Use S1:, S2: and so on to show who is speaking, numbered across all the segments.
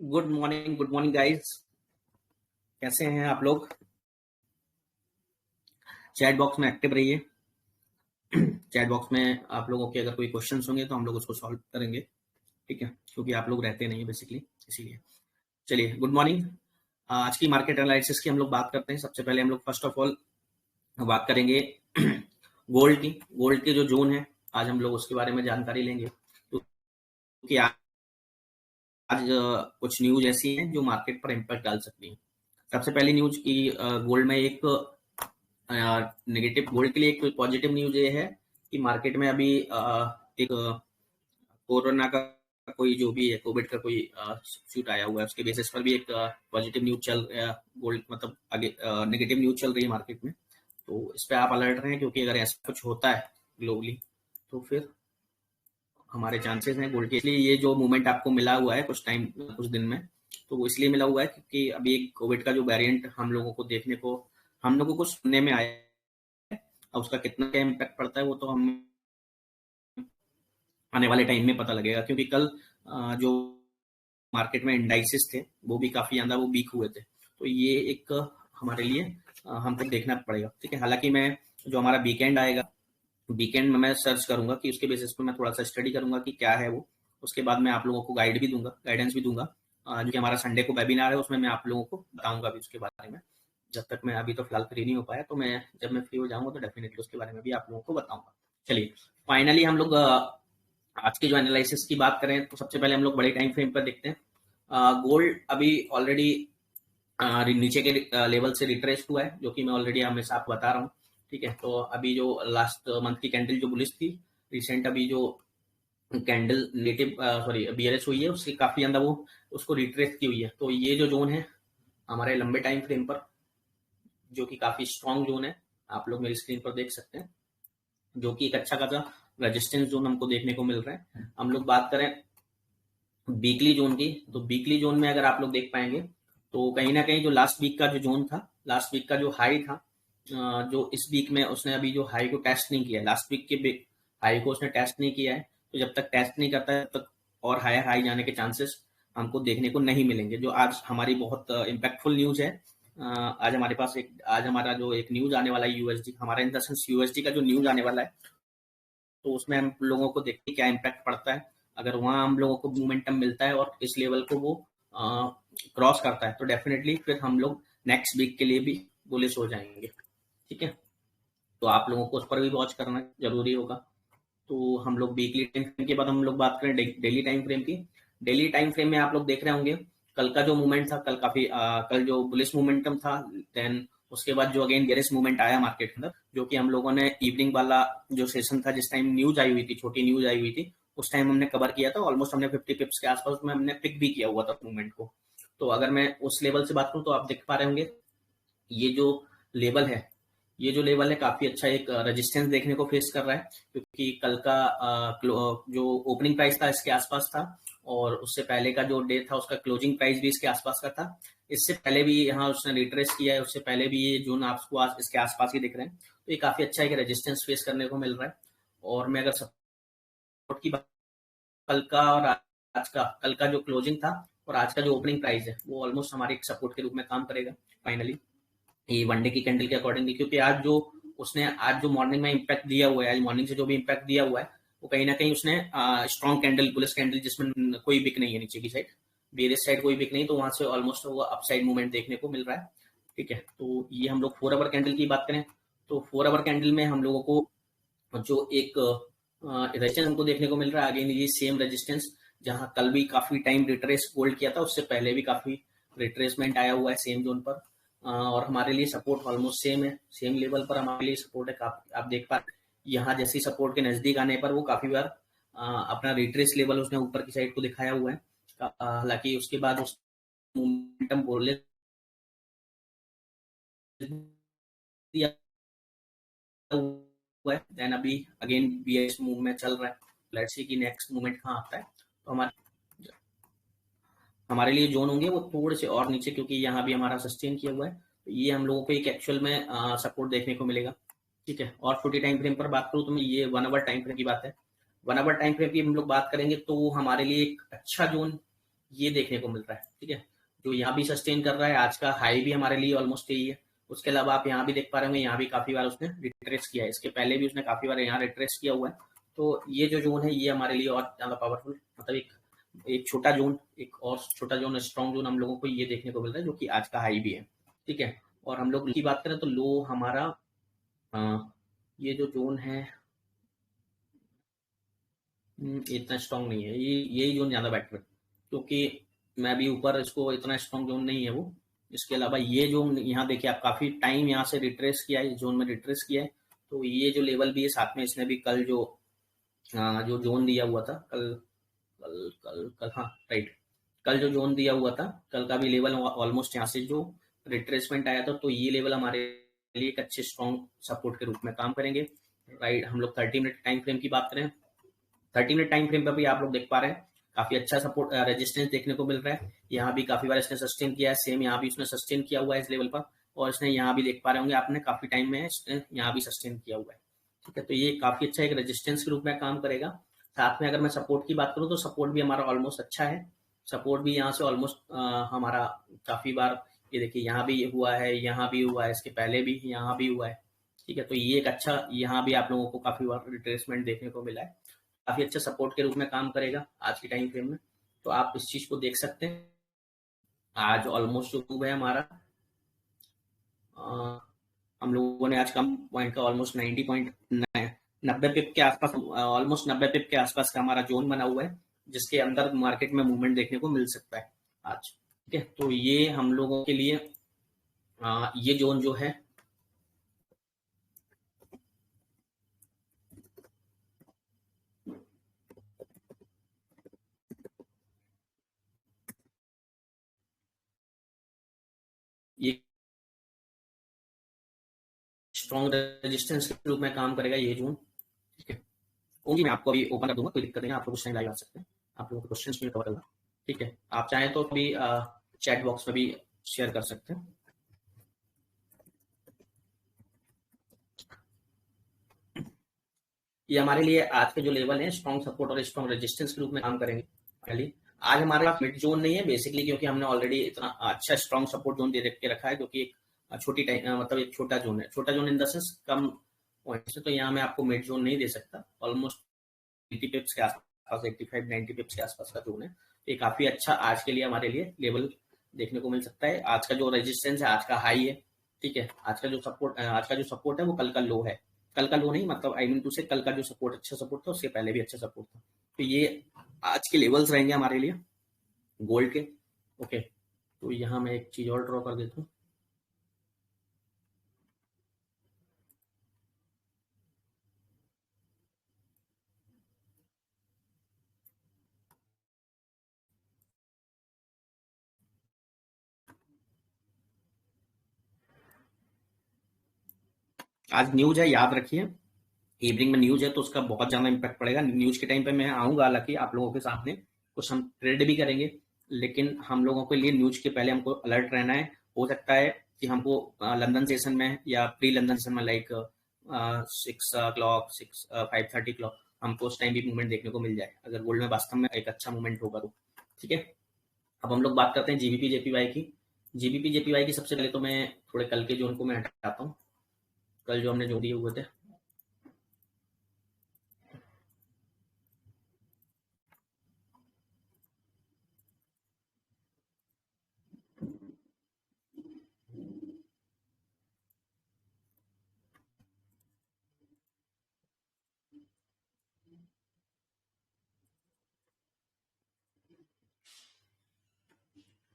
S1: Good morning guys. कैसे हैं आप लोग? चैट बॉक्स में एक्टिव रहिए। चैट बॉक्स में आप लोगों के अगर कोई क्वेश्चंस होंगे तो हम लोग उसको सॉल्व करेंगे। ठीक है, क्योंकि आप लोग रहते नहीं बेसिकली, इसीलिए। चलिए, गुड मॉर्निंग। आज की मार्केट एनालिसिस की हम लोग बात करते हैं। सबसे पहले हम लोग फर्स्ट ऑफ ऑल बात करेंगे गोल्ड के जो जोन है, आज हम लोग उसके बारे में जानकारी लेंगे, क्योंकि आज कुछ न्यूज ऐसी हैं जो मार्केट पर इम्पैक्ट डाल सकती हैं। सबसे पहली न्यूज की गोल्ड में एक नेगेटिव, गोल्ड के लिए एक पॉजिटिव न्यूज ये है कि मार्केट में अभी एक कोरोना का कोई जो भी है, कोविड का कोई शूट आया हुआ है, उसके बेसिस पर भी एक पॉजिटिव न्यूज चल गोल्ड मतलब आगे नेगेटिव न्यूज चल रही है मार्केट में। तो इस पे आप अलर्ट रहें, क्योंकि अगर ऐसा कुछ होता है ग्लोबली तो फिर हमारे चांसेस हैं गोल्ड के। इसलिए ये जो मूवमेंट आपको मिला हुआ है कुछ दिन में, तो वो इसलिए मिला हुआ है क्योंकि अभी एक कोविड का जो वेरिएंट हम लोगों को सुनने में आया है। अब उसका कितना क्या इम्पैक्ट पड़ता है वो तो हम आने वाले टाइम में पता लगेगा, क्योंकि कल जो मार्केट में इंडाइसिस थे वो भी काफी ज्यादा वो वीक हुए थे। तो ये एक हमारे लिए हमको देखना पड़ेगा। ठीक है, हालांकि मैं जो हमारा वीकेंड आएगा, वीकेंड में मैं सर्च करूंगा कि उसके बेसिस पे मैं थोड़ा सा स्टडी करूंगा कि क्या है वो। उसके बाद मैं आप लोगों को गाइडेंस भी दूंगा। जो कि हमारा संडे को वेबिनार है, उसमें मैं आप लोगों को बताऊंगा भी उसके बारे में। जब तक मैं अभी तो फिलहाल फ्री नहीं हो पाया, तो जब मैं फ्री हो जाऊंगा तो डेफिनेटली उसके बारे में भी आप लोगों को बताऊंगा। चलिए, फाइनली हम लोग आज की जो एनालिसिस की बात करें तो सबसे पहले हम लोग बड़े टाइम फ्रेम पर देखते हैं। गोल्ड अभी ऑलरेडी नीचे के लेवल से रिट्रेस हुआ है, जो कि मैं ऑलरेडी हमेशा आपको बता रहा हूँ। ठीक है, तो अभी जो लास्ट मंथ की कैंडल जो बुलिश थी, रिसेंट अभी जो कैंडल नेटिव बीआरएस हुई है, उसके काफी अंदर वो उसको रिट्रेस की हुई है। तो ये जो जोन है हमारे लंबे टाइम फ्रेम पर, जो कि काफी स्ट्रॉन्ग जोन है, आप लोग मेरी स्क्रीन पर देख सकते हैं, जो कि एक अच्छा खासा रेजिस्टेंस जोन हमको देखने को मिल रहा है। हम लोग बात करें वीकली जोन की, तो वीकली जोन में अगर आप लोग देख पाएंगे तो कहीं ना कहीं जो लास्ट वीक का जो जोन था, लास्ट वीक का जो हाई था, जो इस वीक में उसने अभी जो हाई को टेस्ट नहीं किया है, लास्ट वीक के हाई को उसने टेस्ट नहीं किया है। तो जब तक टेस्ट नहीं करता है तब तक और हायर हाई जाने के चांसेस हमको देखने को नहीं मिलेंगे। जो आज हमारी बहुत इम्पैक्टफुल न्यूज है, आज हमारे पास आज हमारा जो एक न्यूज आने वाला है यूएसडी, हमारा इन द सेंस यूएसडी का जो न्यूज आने वाला है, तो उसमें हम लोगों को देखते हैं क्या इम्पैक्ट पड़ता है। अगर वहां हम लोगों को मोमेंटम मिलता है और इस लेवल को वो क्रॉस करता है, तो डेफिनेटली फिर हम लोग नेक्स्ट वीक के लिए भी बुलिश हो जाएंगे। ठीक है, तो आप लोगों को उस पर भी वॉच करना जरूरी होगा। तो हम लोग वीकली टाइम फ्रेम के बाद हम लोग बात करें डेली टाइम फ्रेम की। डेली टाइम फ्रेम में आप लोग देख रहे होंगे कल का जो मूवमेंट था, कल जो बुलिश मोमेंटम था, देन उसके बाद जो अगेन बेरिश मूवमेंट आया मार्केट के अंदर, जो कि हम लोगों ने इवनिंग वाला जो सेशन था, जिस टाइम न्यूज आई हुई थी, छोटी न्यूज आई हुई थी, उस टाइम हमने कवर किया था। ऑलमोस्ट हमने 50 पिप्स के आसपास में हमने पिक भी किया हुआ था मूवमेंट को। तो अगर मैं उस लेवल से बात करूं तो आप देख पा रहे होंगे ये जो लेवल है, ये जो लेवल है काफी अच्छा एक रेजिस्टेंस देखने को फेस कर रहा है, क्योंकि कल का जो ओपनिंग प्राइस था इसके आसपास था, और उससे पहले का जो डे था उसका क्लोजिंग प्राइस भी इसके आसपास का था। इससे पहले भी यहाँ उसने रिट्रेस किया है, उससे पहले भी ये जोन आपको आज इसके आसपास ही दिख रहे हैं। तो ये काफी अच्छा एक रेजिस्टेंस फेस करने को मिल रहा है। और मैं अगर सपोर्ट की बात, कल का जो क्लोजिंग था और आज का जो ओपनिंग प्राइस है, वो ऑलमोस्ट हमारे एक सपोर्ट के रूप में काम करेगा फाइनली, ये वनडे की कैंडल के अकॉर्डिंगली। क्योंकि आज जो मॉर्निंग में इम्पैक्ट दिया हुआ है, आज मॉर्निंग से जो भी इम्पैक्ट दिया हुआ है, वो कहीं ना कहीं उसने स्ट्रॉन्ग कैंडल, बुलिश कैंडल, जिसमें कोई बिक नहीं है नीचे की साइड, बेरिश साइड कोई बिक नहीं, तो वहां से ऑलमोस्ट वो अपसाइड मूवमेंट देखने को मिल रहा है। ठीक है, तो ये हम लोग 4 आवर कैंडल की बात करें तो 4 आवर कैंडल में हम लोगों को जो एक रेजिस्टेंस हमको देखने को मिल रहा है, अगेन ये सेम रेजिस्टेंस, जहां कल भी काफी टाइम रिट्रेस होल्ड किया था, उससे पहले भी काफी रिट्रेसमेंट आया हुआ है सेम जोन पर। और हमारे लिए सपोर्ट ऑलमोस्ट सेम है, सेम लेवल पर हमारे लिए सपोर्ट है। आप देख पा यहाँ जैसी सपोर्ट के नजदीक आने पर वो काफी बार अपना रिट्रेस लेवल उसने ऊपर की साइड को दिखाया हुआ है। हालांकि उसके बाद उस मोमेंटम बोले दिया हुआ है, देन अभी अगेन बीएस मूव में चल रहा है। लेट्स सी कि नेक्स्ट मूवमेंट कहाँ आता है। तो हमारे लिए जोन होंगे वो थोड़े से और नीचे, क्योंकि यहाँ भी हमारा सस्टेन किया हुआ है, तो ये हम लोगों को एक एक्चुअल में सपोर्ट देखने को मिलेगा। ठीक है, और 40 टाइम फ्रेम पर बात करूँ तो मैं ये 1 आवर टाइम फ्रेम की बात है। 1 आवर टाइम फ्रेम की हम लोग बात करेंगे तो हमारे लिए एक अच्छा जोन ये देखने को मिल रहा है। ठीक है, जो यहाँ भी सस्टेन कर रहा है, आज का हाई भी हमारे लिए ऑलमोस्ट यही है। उसके अलावा आप यहाँ भी देख पा रहे होंगे, यहाँ भी काफी बार उसने रिट्रेस किया है, इसके पहले भी उसने काफी बार यहाँ रिट्रेस किया हुआ है। तो ये जो जोन है ये हमारे लिए और ज्यादा पावरफुल, मतलब एक छोटा जोन, एक और छोटा जोन, स्ट्रॉन्ग जोन हम लोगों को ये देखने को मिल रहा है, जो कि आज का हाई भी है। ठीक है, और हम लोग की बात करें तो लो हमारा ये जो जोन है इतना स्ट्रांग नहीं है, ये यही जोन ज्यादा बेटर है, क्योंकि मैं भी ऊपर, इसको इतना स्ट्रांग जोन नहीं है वो। इसके अलावा ये जोन यहाँ देखिए, आप काफी टाइम यहाँ से रिट्रेस किया है, इस जोन में रिट्रेस किया है। तो ये जो लेवल भी है, साथ में इसने भी कल जो जोन दिया हुआ था, कल कल कल कल हाँ राइट, कल जो जोन दिया हुआ था, कल का भी लेवल ऑलमोस्ट यहाँ से जो रिट्रेसमेंट आया था, तो ये लेवल हमारे लिए एक अच्छे स्ट्रॉन्ग सपोर्ट के रूप में काम करेंगे। राइट, हम लोग 30 मिनट टाइम फ्रेम की बात करें, 30 मिनट टाइम फ्रेम पर भी आप लोग देख पा रहे हैं काफी अच्छा सपोर्ट रेजिस्टेंस देखने को मिल रहा है। यहाँ भी काफी बार इसने सस्टेन किया है, सेम यहाँ भी इसने सस्टेन किया हुआ है इस लेवल पर, और इसने यहाँ भी देख पा रहे होंगे आपने काफी टाइम में इसने यहाँ भी सस्टेन किया हुआ है। ठीक है, तो ये काफी अच्छा एक रेजिस्टेंस के रूप में काम करेगा। साथ में अगर मैं सपोर्ट की बात करूँ तो सपोर्ट भी हमारा ऑलमोस्ट अच्छा है, सपोर्ट भी यहाँ से ऑलमोस्ट हमारा काफी बार, ये देखिए यहाँ भी हुआ है, यहाँ भी हुआ है, इसके पहले भी यहाँ भी हुआ है। ठीक है, तो ये एक अच्छा, यहाँ भी आप लोगों को काफी बार रिट्रेसमेंट देखने को मिला है, काफी अच्छा सपोर्ट के रूप में काम करेगा आज के टाइम फ्रेम में। तो आप इस चीज को देख सकते हैं। आज ऑलमोस्ट जो मूव है हमारा, हम लोगों ने आज कम पॉइंट का ऑलमोस्ट 90 पिप के आसपास, ऑलमोस्ट 90 पिप के आसपास का हमारा जोन बना हुआ है, जिसके अंदर मार्केट में मूवमेंट देखने को मिल सकता है आज। ठीक है, तो ये हम लोगों के लिए ये जोन जो है, ये स्ट्रॉन्ग रेजिस्टेंस के रूप में काम करेगा ये जोन। ठीक है, ओनली मैं आपको अभी ओपन कर दूंगा, कोई दिक्कत नहीं है, आप लोग उस टाइम लाइव आ सकते हैं, आप लोगों के क्वेश्चंस भी कवर होगा। ठीक है, आप चाहें तो अभी चैट बॉक्स में भी शेयर कर सकते हैं। ये हमारे लिए आज के जो लेवल है, स्ट्रॉन्ग सपोर्ट और स्ट्रॉन्ग रेजिस्टेंस के रूप में काम करेंगे। पहले आज हमारे पास मिड जोन नहीं है बेसिकली, क्योंकि हमने ऑलरेडी इतना अच्छा स्ट्रॉन्ग सपोर्ट जोन दे के रखा है, जो कि एक छोटी टाइम, मतलब एक छोटा जोन है, छोटा zone in the sense come point से। तो यहाँ मैं आपको मिड जोन नहीं दे सकता, ऑलमोस्ट 80 पिप्स के आसपास, 85-90 पिप्स के आसपास का जोन है। तो ये काफी अच्छा आज के लिए हमारे लिए लेवल देखने को मिल सकता है। आज का जो रेजिस्टेंस है आज का हाई है। ठीक है, आज का जो सपोर्ट है वो कल का लो है, कल का लो नहीं, मतलब आई मीन टू से कल का जो सपोर्ट अच्छा सपोर्ट था, उससे पहले भी अच्छा सपोर्ट था। तो ये आज के लेवल्स रहेंगे हमारे लिए गोल्ड के। ओके, तो यहाँ मैं एक चीज और ड्रॉ कर देता हूँ। आज न्यूज है, याद रखिए, इवनिंग में न्यूज है, तो उसका बहुत ज्यादा इम्पैक्ट पड़ेगा। न्यूज के टाइम पे मैं आऊंगा, हालांकि आप लोगों के सामने कुछ हम ट्रेड भी करेंगे, लेकिन हम लोगों के लिए न्यूज के पहले हमको अलर्ट रहना है। हो सकता है कि हमको लंदन सेशन में या प्री लंदन सेशन में, लाइक 6 o'clock, 5:30 o'clock, हमको उस टाइम भी मूवमेंट देखने को मिल जाए, अगर गोल्ड में वास्तव में एक अच्छा मूवमेंट होगा तो। ठीक है, अब हम लोग बात करते हैं जीबीपी जेपीवाई की। जीबीपी जेपीवाई की सबसे पहले तो मैं थोड़े कल के जोन को मैं हटाता हूँ, कल जो हमने जो दिए हुए थे।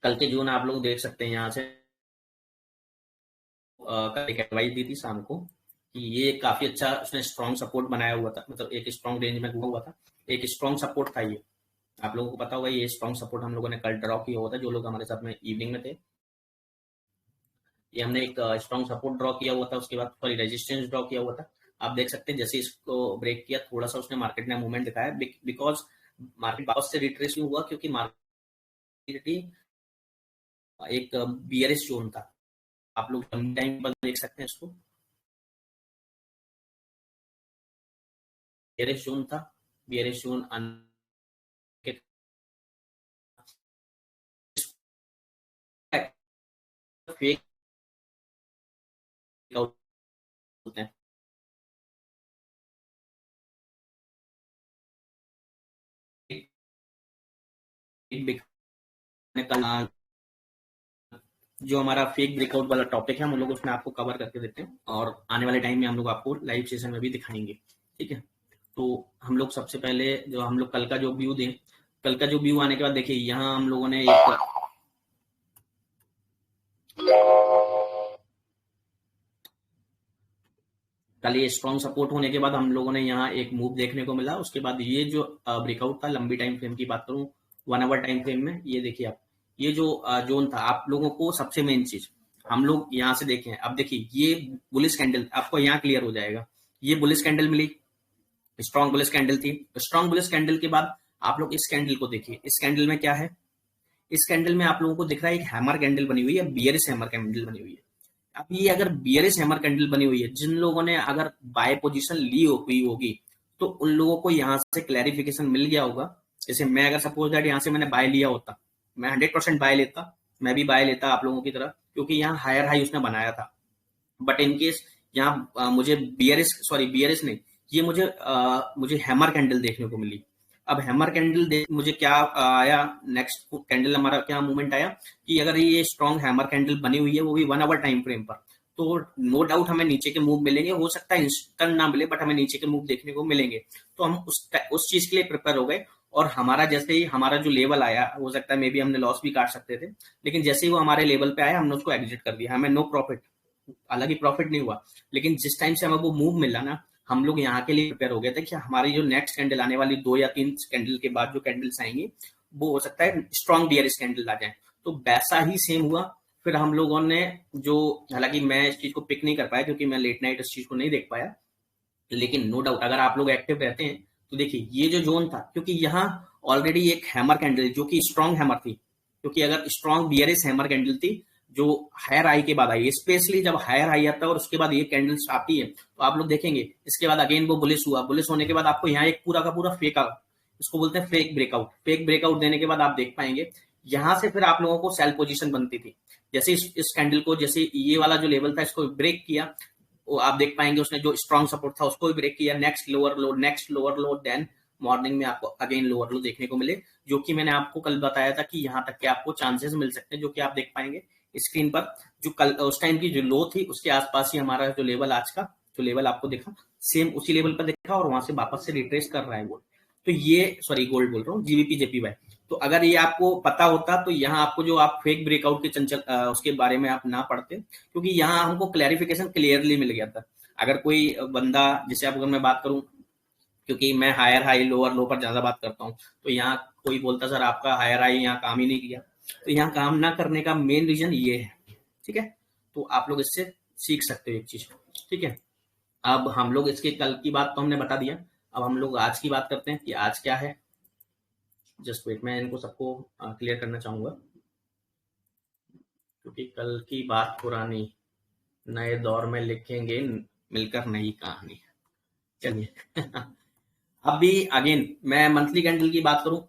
S1: कल के जोन आप लोग देख सकते हैं यहाँ से, कल एक एडवाइस दी थी शाम को कि ये काफी अच्छा उसने स्ट्रॉन्ग सपोर्ट बनाया हुआ था, मतलब एक स्ट्रॉन्ग रेंज में घुमा हुआ था, एक स्ट्रॉन्ग सपोर्ट था ये। आप लोगों को पता होगा ये स्ट्रॉन्ग सपोर्ट हम लोगों ने कल ड्रॉ किया हुआ था, जो लोग हमारे साथ में इवनिंग में थे। ये हमने एक स्ट्रॉन्ग सपोर्ट ड्रॉ किया हुआ था, उसके बाद सॉरी रेजिस्टेंस ड्रॉ किया हुआ था। आप देख सकते हैं जैसे इसको ब्रेक किया, थोड़ा सा उसने मार्केट ने मूवमेंट दिखाया, बिकॉज मार्केट वापस से रिट्रेस क्यों हुआ, क्योंकि मार्केट एक बियरिश जोन था। आप लोग टाइम पर देख सकते हैं इसको, बियरिश जोन था, बियरिश जोन फेक होते हैं। जो हमारा फेक ब्रेकआउट वाला टॉपिक है हम लोग उसमें आपको कवर करके देते हैं और आने वाले टाइम में हम लोग आपको लाइव सेशन में भी दिखाएंगे। ठीक है, तो हम लोग सबसे पहले जो हम लोग कल का जो व्यू दें, कल का जो व्यू आने के बाद देखिए यहाँ हम लोगों ने एक कल ये स्ट्रॉन्ग सपोर्ट होने के बाद हम लोगों ने यहाँ एक मूव देखने को मिला। उसके बाद ये जो ब्रेकआउट था, लंबी टाइम फ्रेम की बात करूं 1 आवर टाइम फ्रेम में, ये देखिए आप, ये जो जोन था, आप लोगों को सबसे मेन चीज हम लोग यहाँ से देखें। अब देखिए ये बुलिश कैंडल आपको यहाँ क्लियर हो जाएगा, ये बुलिश कैंडल मिली, स्ट्रॉन्ग बुलिश कैंडल थी। स्ट्रॉन्ग बुलिश कैंडल के बाद आप लोग इस कैंडल को देखिए, इस कैंडल में क्या है, इस कैंडल में आप लोगों को दिख रहा है एक हैमर कैंडल बनी हुई है, बियरिश हैमर कैंडल बनी हुई है। अब ये अगर बियरिश हैमर कैंडल बनी हुई है, जिन लोगों ने अगर बाय पोजीशन ली हुई होगी तो उन लोगों को यहाँ से क्लैरिफिकेशन मिल गया होगा। जैसे मैं अगर सपोज दैट यहाँ से मैंने बाय लिया होता, मैं 100% बाय लेता, मैं भी बाय लेता आप लोगों की तरह, क्योंकि यहाँ हायर हाई उसने बनाया था। बट इन केस यहाँ मुझे बियरिश नहीं, ये मुझे हैमर कैंडल देखने को मिली। अब हैमर कैंडल देख मुझे क्या आया, नेक्स्ट कैंडल हमारा क्या मूवमेंट आया कि अगर ये स्ट्रॉन्ग हैमर कैंडल बनी हुई है वो भी 1 आवर टाइम फ्रेम पर, तो नो डाउट हमें नीचे के मूव मिलेंगे। हो सकता है इंस्टेंट ना मिले बट हमें नीचे के मूव देखने को मिलेंगे। तो हम उस चीज के लिए प्रिपेयर हो गए और हमारा जैसे ही हमारा जो लेवल आया, हो सकता है मे बी हमने लॉस भी काट सकते थे, लेकिन जैसे ही वो हमारे लेवल पे आया हमने उसको एग्जिट कर दिया, हमें नो प्रॉफिट, हालांकि प्रॉफिट नहीं हुआ, लेकिन जिस टाइम से हमें वो मूव मिला ना, हम लोग यहाँ के लिए प्रिपेयर हो गए थे कि हमारी जो नेक्स्ट कैंडल आने वाली 2 या 3 कैंडल के बाद जो कैंडल्स आएंगी वो हो सकता है स्ट्रॉन्ग बियरिश कैंडल आ जाए। तो वैसा ही सेम हुआ। फिर हम लोगों ने जो, हालांकि मैं इस चीज को पिक नहीं कर पाया क्योंकि मैं लेट नाइट इस चीज को नहीं देख पाया, लेकिन नो डाउट अगर आप लोग एक्टिव रहते हैं तो देखिए ये जो जोन था, क्योंकि यहाँ ऑलरेडी एक हैमर कैंडल जो कि स्ट्रॉन्ग हैमर थी, क्योंकि अगर स्ट्रॉन्ग बियरिश हैमर कैंडल थी जो हायर हाई के बाद आई है, स्पेशली जब हायर हाई आता है और उसके बाद ये कैंडल्स आती है तो आप लोग देखेंगे इसके बाद अगेन वो बुलिश हुआ, बुलिश होने के बाद आपको यहाँ एक पूरा का पूरा फेक आउट, इसको बोलते हैं फेक ब्रेकआउट, फेक ब्रेकआउट देने के बाद आप देख पाएंगे यहां से फिर आप लोगों को सेल पोजीशन बनती थी। जैसे इस कैंडल को, जैसे ये वाला जो लेवल था इसको ब्रेक किया, वो आप देख पाएंगे उसने जो स्ट्रॉन्ग सपोर्ट था उसको भी ब्रेक किया, नेक्स्ट लोअर लो, देन मॉर्निंग में आपको अगेन लोअर लो देखने को मिले, जो कि मैंने आपको कल बताया था कि यहाँ तक के आपको चांसेस मिल सकते हैं, जो कि आप देख पाएंगे स्क्रीन पर। जो कल उस टाइम की जो लो थी उसके आसपास ही हमारा जो लेवल, आज का जो लेवल आपको दिखा, सेम उसी लेवल पर दिखा और वहां से वापस से रिट्रेस कर रहा है गोल्ड। तो ये गोल्ड बोल रहा हूँ, जीबीपी जेपीवाई। तो अगर ये आपको पता होता तो यहाँ आपको जो आप फेक ब्रेकआउट के चंचल उसके बारे में आप ना पढ़ते, क्योंकि यहाँ हमको क्लैरिफिकेशन क्लियरली मिल गया था। अगर कोई बंदा, जैसे आप, अगर मैं बात करूं, क्योंकि मैं हायर हाई लोअर लो पर ज्यादा बात करता हूँ, तो यहाँ कोई बोलता सर आपका हायर हाई यहाँ काम ही नहीं किया, तो यहाँ काम ना करने का मेन रीजन ये है। ठीक है, तो आप लोग इससे सीख सकते हो एक चीज। ठीक है, अब हम लोग इसके कल की बात तो हमने बता दिया, अब हम लोग आज की बात करते हैं कि आज क्या है। जस्ट वेट, मैं इनको सबको क्लियर करना चाहूंगा क्योंकि कल की बात पुरानी, नए दौर में लिखेंगे मिलकर नई कहानी। चलिए अभी अगेन मैं मंथली कैंडल की बात करूं,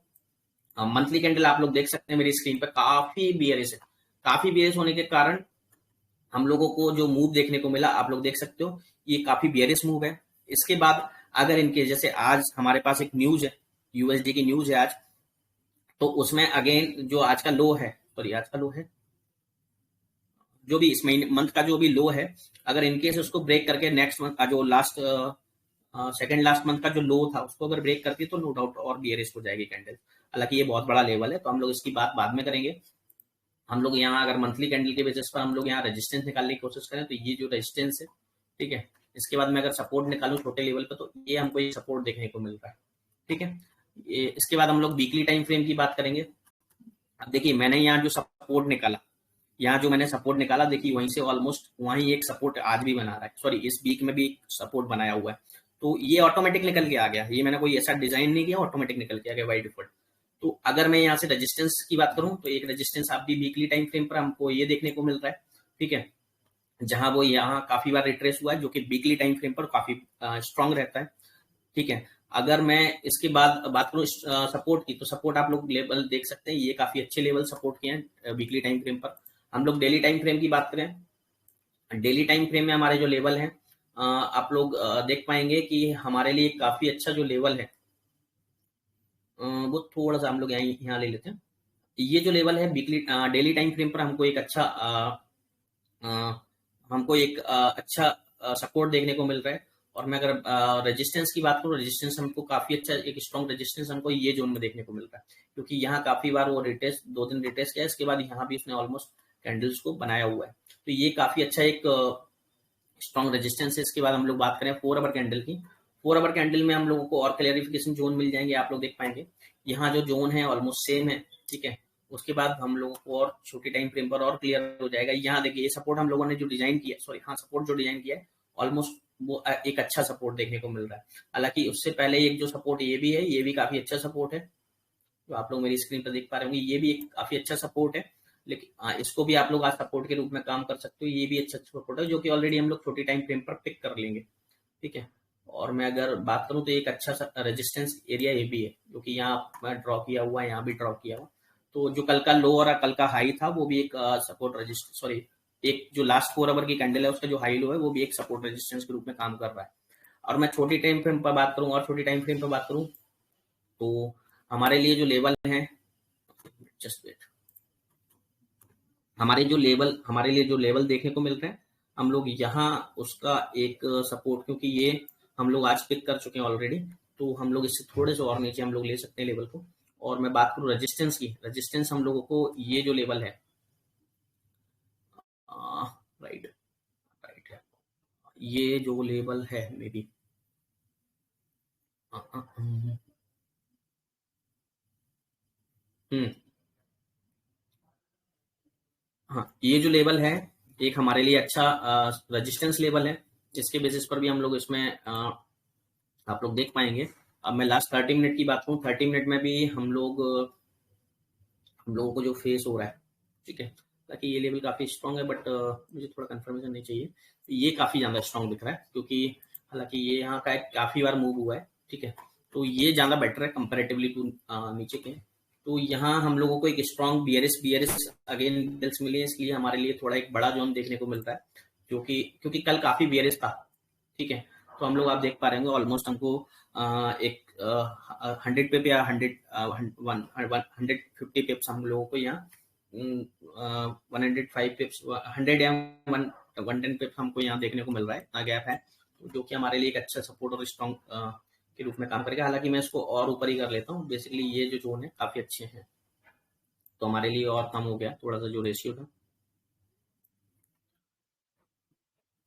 S1: मंथली कैंडल आप लोग देख सकते हैं मेरी स्क्रीन पर काफी बियरिश है। काफी बियरिश होने के कारण हम लोगों को जो मूव देखने को मिला आप लोग देख सकते हो, ये काफी बियरिश मूव है। इसके बाद अगर इनके, जैसे आज हमारे पास एक न्यूज है, यूएसडी की न्यूज है आज, तो उसमें अगेन जो आज का लो है, सॉरी आज का लो है, जो भी इस महीने मंथ का जो भी लो है, अगर इनकेस उसको ब्रेक करके नेक्स्ट मंथ का जो लास्ट सेकंड लास्ट मंथ का जो लो था उसको अगर ब्रेक करती तो नो डाउट और बियरिश हो जाएगी कैंडल। हालांकि ये बहुत बड़ा लेवल है तो हम लोग इसकी बात बाद में करेंगे। हम लोग यहाँ अगर मंथली कैंडल के बेसिस पर हम लोग यहाँ रेजिस्टेंस निकालने की कोशिश करें तो ये जो रेजिस्टेंस है, ठीक है, इसके बाद मैं अगर सपोर्ट निकालूं छोटे लेवल पर तो ये हमको ये सपोर्ट देखने को मिल रहा है। ठीक है, इसके बाद हम लोग वीकली टाइम फ्रेम की बात करेंगे। अब देखिए मैंने यहाँ जो सपोर्ट निकाला, यहाँ जो मैंने सपोर्ट निकाला, देखिए वहीं से ऑलमोस्ट वहीं एक सपोर्ट आज भी बना रहा है, सॉरी इस वीक में भी सपोर्ट बनाया हुआ है, तो ये ऑटोमेटिक निकल के आ गया, ये मैंने कोई ऐसा डिजाइन नहीं किया, ऑटोमेटिक निकल के आ गया बाई डिफॉल्ट। तो अगर मैं यहाँ से रेजिस्टेंस की बात करूं तो एक रेजिस्टेंस आप भी वीकली टाइम फ्रेम पर हमको ये देखने को मिल रहा है। ठीक है, जहां वो यहाँ काफी बार रिट्रेस हुआ है, जो कि वीकली टाइम फ्रेम पर काफी स्ट्रांग रहता है। ठीक है, अगर मैं इसके बाद बात करूं सपोर्ट की, तो सपोर्ट आप लोग लेवल देख सकते हैं, ये काफी अच्छे लेवल सपोर्ट किए हैं वीकली टाइम फ्रेम पर। हम लोग डेली टाइम फ्रेम की बात करें, डेली टाइम फ्रेम में हमारे जो लेवल हैं, आप लोग देख पाएंगे कि हमारे लिए काफी अच्छा जो लेवल है, वो थोड़ा सा हम लोग यहाँ यहाँ ले लेते हैं। ये जो लेवल है वीकली डेली टाइम फ्रेम पर हमको एक अच्छा हमको एक अच्छा सपोर्ट देखने को मिल रहा है। और मैं अगर रेजिस्टेंस की बात करूँ, रेजिस्टेंस हमको काफी अच्छा एक स्ट्रॉन्ग रेजिस्टेंस हमको ये जोन में देखने को मिल रहा है, क्योंकि यहाँ काफी बार वो रिटेस्ट 2 दिन रिटेस्ट किया, इसके बाद यहाँ भी उसने ऑलमोस्ट कैंडल्स को बनाया हुआ है। तो ये काफी अच्छा एक स्ट्रॉन्ग रेजिस्टेंस है। इसके बाद हम लोग बात करें 4 आवर कैंडल की। 4 आवर कैंडल में हम लोगों को और क्लियरिफिकेशन जोन मिल जाएंगे, आप लोग देख पाएंगे यहाँ जो जोन है ऑलमोस्ट सेम है, ठीक है। उसके बाद हम लोगों को और छोटी टाइम फ्रेम पर और क्लियर हो जाएगा। यहाँ देखिए ये सपोर्ट हम लोगों ने जो डिजाइन किया, सॉरी हाँ, सपोर्ट जो डिजाइन किया है ऑलमोस्ट वो एक अच्छा सपोर्ट देखने को मिल रहा है। हालांकि उससे पहले एक जो सपोर्ट ये भी है, ये भी काफी अच्छा सपोर्ट है, जो आप लोग मेरी स्क्रीन पर देख पा रहे होंगे, ये भी एक काफी अच्छा सपोर्ट है। लेकिन इसको भी आप लोग आज सपोर्ट के रूप में काम कर सकते हो। ये भी अच्छा सपोर्ट है जो कि ऑलरेडी हम लोग छोटी टाइम फ्रेम पर पिक कर लेंगे, ठीक है। और मैं अगर बात करूं तो एक अच्छा सा रेजिस्टेंस एरिया ये भी है, जो कि यहाँ मैं ड्रॉ किया हुआ है, यहाँ भी ड्रॉ किया हुआ। तो जो कल का लो और कल का हाई था वो भी एक सपोर्ट रेजिस्टेंस, सॉरी एक जो लास्ट 4 आवर की कैंडल है उसका जो हाई लो है वो भी एक सपोर्ट रेजिस्टेंस के रूप में काम कर रहा है। और मैं छोटी टाइम फ्रेम पर बात करूं, और छोटी टाइम फ्रेम पर बात करूं तो हमारे लिए जो लेवल है, जस्ट वेट, हमारे लिए जो लेवल देखने को मिल रहे हैं, हम लोग यहाँ उसका एक सपोर्ट, क्योंकि ये हम लोग आज पिक कर चुके हैं ऑलरेडी, तो हम लोग इससे थोड़े से और नीचे हम लोग ले सकते हैं लेवल को। और मैं बात करूँ रेजिस्टेंस की, रेजिस्टेंस हम लोगों को ये जो लेवल है, राइट राइट है, ये जो लेवल है मे बी, हम्म, हाँ, ये जो लेवल है एक हमारे लिए अच्छा रेजिस्टेंस लेवल है, जिसके बेसिस पर भी हम लोग इसमें आप लोग देख पाएंगे। अब मैं लास्ट 30 मिनट की बात करूँ, 30 मिनट में भी हम लोगों को जो फेस हो रहा है, ठीक है, ताकि ये लेवल काफी स्ट्रांग है, बट मुझे थोड़ा कंफर्मेशन नहीं चाहिए। ये काफी ज्यादा स्ट्रांग दिख रहा है, क्योंकि हालांकि ये यहाँ का काफी बार मूव हुआ है, ठीक है, तो ये ज्यादा बेटर है कंपेरेटिवली टू नीचे के। तो यहाँ हम लोगों को एक स्ट्रॉन्ग बीआरएस अगेन बिल्स मिली है, इसलिए हमारे लिए थोड़ा एक बड़ा जोन देखने को मिल रहा है, जो कि क्योंकि कल काफी बीआरएस था, ठीक है। तो हम लोग आप देख पा रहे होंगे ऑलमोस्ट हमको एक 100 पिप या 150 पिप्स हम लोगों को यहाँ 105 पिप्स, 100 या 110 पिप्स हमको यहाँ देखने को मिल रहा है, इतना गैप है, जो कि हमारे लिए एक अच्छा सपोर्ट और स्ट्रॉन्ग के रूप में काम करेगा। हालांकि मैं इसको और ऊपर ही कर लेता हूँ, बेसिकली ये जो जोन है काफी अच्छे हैं, तो हमारे लिए और कम हो गया थोड़ा सा जो रेशियो था,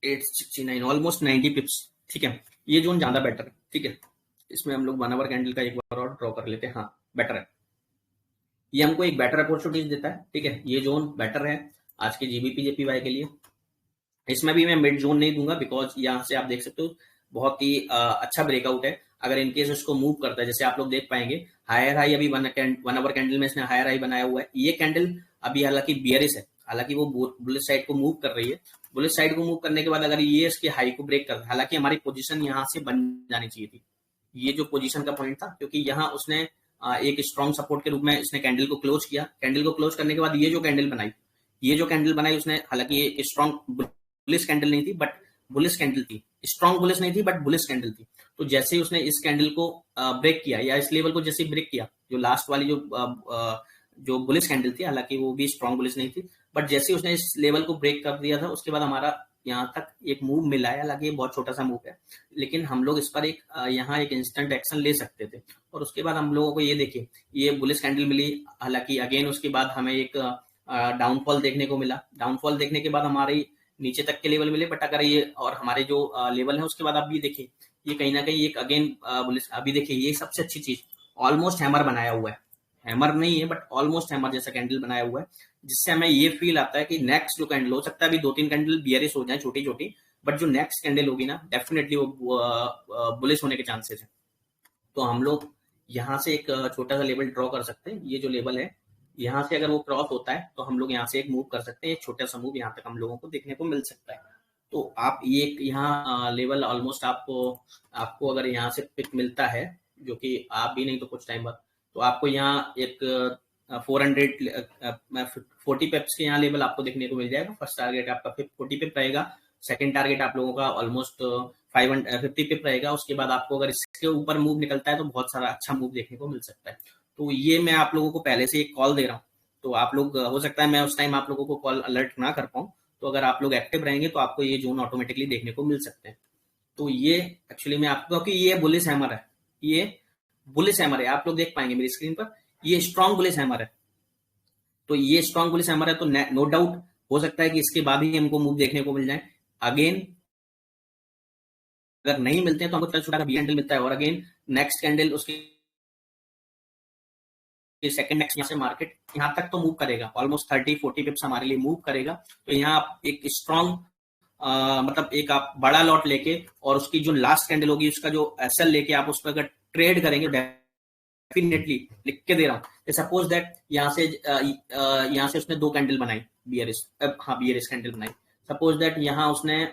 S1: 869 ऑलमोस्ट 90 पिप्स, ठीक है। ये जोन ज्यादा बेटर है, ठीक है। इसमें हम लोग 1 आवर कैंडल का एक बार और ड्रॉ कर लेते हैं, हाँ बेटर है, ये हमको एक बेटर अपॉर्चुनिटीज देता है, ठीक है। ये जोन बेटर है आज के जीबीपी जेपीवाई के लिए। इसमें भी मैं मिड जोन नहीं दूंगा, बिकॉज यहाँ से आप देख सकते हो बहुत ही अच्छा ब्रेकआउट है। अगर इनकेस उसको मूव करता है, जैसे आप लोग देख पाएंगे हायर हाई अभी 1 आवर कैंडल में इसने हायर हाई बनाया हुआ है, ये कैंडल अभी हालांकि बियरिश है, हालांकि वो बुलिश साइड को मूव कर रही है। बुलिश साइड को मूव करने के बाद अगर ये इसके हाई को ब्रेक करता है, हालांकि हमारी पोजीशन यहाँ से बन जानी चाहिए थी, ये जो पोजीशन का पॉइंट था, क्योंकि यहाँ उसने एक स्ट्रॉन्ग सपोर्ट के रूप में इसने कैंडल को क्लोज किया। कैंडल को क्लोज करने के बाद ये जो कैंडल बनाई उसने, हालांकि ये स्ट्रॉन्ग बुलिश कैंडल नहीं थी, बट बुलिश कैंडल थी, स्ट्रॉन्ग बुलिश नहीं थी बट बुलिश कैंडल थी। तो जैसे ही उसने इस कैंडल को ब्रेक किया, या इस लेवल को जैसे ब्रेक किया, जो लास्ट वाली जो बुलिश कैंडल थी, हालांकि वो भी स्ट्रॉन्ग बुलिश नहीं थी, बट जैसे ही उसने इस लेवल को ब्रेक कर दिया था, उसके बाद हमारा यहाँ तक एक मूव मिला है। हालांकि ये बहुत छोटा सा मूव है, लेकिन हम लोग इस पर एक यहाँ एक इंस्टेंट एक्शन ले सकते थे। और उसके बाद हम लोगों को ये देखिए, ये बुलिश कैंडल मिली, हालांकि अगेन उसके बाद हमें एक डाउनफॉल देखने को मिला। डाउनफॉल देखने के बाद हमारी नीचे तक के लेवल मिले, बट अगर ये और हमारे जो लेवल है उसके बाद आप भी देखिए, ये कहीं ना कहीं एक अगेन बुलिश, अभी देखिए ये सबसे अच्छी चीज, ऑलमोस्ट हैमर बनाया हुआ है, हैमर नहीं है बट ऑलमोस्ट हैमर जैसा कैंडल बनाया हुआ है, जिससे हमें ये फील आता है कि नेक्स्ट जो कैंडल हो सकता है, अभी 2-3 कैंडल बियरिश हो जाए छोटी छोटी, बट जो नेक्स्ट कैंडल होगी ना, डेफिनेटली वो बुलिश होने के चांसेस है। तो हम लोग यहाँ से एक छोटा सा लेवल ड्रॉ कर सकते हैं। ये जो लेवल है यहाँ से अगर वो क्रॉस होता है तो हम लोग यहाँ से एक मूव कर सकते हैं, एक छोटा सा मूव यहाँ तक हम लोगों को देखने को मिल सकता है। तो आप ये यहाँ लेवल ऑलमोस्ट आपको आपको अगर यहाँ से पिक मिलता है, जो कि आप भी नहीं तो कुछ टाइम बाद, तो आपको यहाँ एक 400 40 पिप्स के यहाँ लेवल आपको देखने को मिल जाएगा। फर्स्ट टारगेट आपका 40 पिप रहेगा, सेकंड टारगेट आप लोगों का ऑलमोस्ट 550 पिप रहेगा। उसके बाद आपको अगर इसके ऊपर मूव निकलता है तो बहुत सारा अच्छा मूव देखने को मिल सकता है। तो ये मैं आप लोगों को पहले से एक कॉल दे रहा हूँ, तो आप लोग हो सकता है मैं उस टाइम आप लोगों को कॉल अलर्ट ना कर पाऊँ, तो अगर आप लोग एक्टिव रहेंगे तो आपको ये जोन ऑटोमेटिकली देखने को मिल सकते हैं। तो ये एक्चुअली मैं आपको, क्योंकि ये बुलिश हैमर है, ये बुलिश हैमर है, आप लोग देख पाएंगे मेरी स्क्रीन पर, ये स्ट्रॉन्ग बुलिश हैमर है। तो ये स्ट्रॉन्ग बुलिश हैमर है, तो नो डाउट हो सकता है कि इसके बाद ही हमको मूव देखने को मिल जाए। अगेन अगर नहीं मिलते हैं तो हमको चल छोटा का बी कैंडल मिलता है, और अगेन नेक्स्ट कैंडल उसकी सेकंड नेक्स्ट यहाँ से मार्केट यहाँ तक तो मूव करेगा, ऑलमोस्ट 30-40 पिप्स हमारे लिए मूव करेगा। तो यहाँ आप एक स्ट्रॉन्ग मतलब एक आप बड़ा लॉट लेके और उसकी जो लास्ट कैंडल होगी उसका जो एसएल लेके आप उस पर अगर ट्रेड करेंगे, डेफिनेटली लिख के दे रहा हूँ, सपोज दैट यहाँ से उसने 2 कैंडल बनाई बियरिश, बियरिश कैंडल बनाई। सपोज दैट यहाँ उसने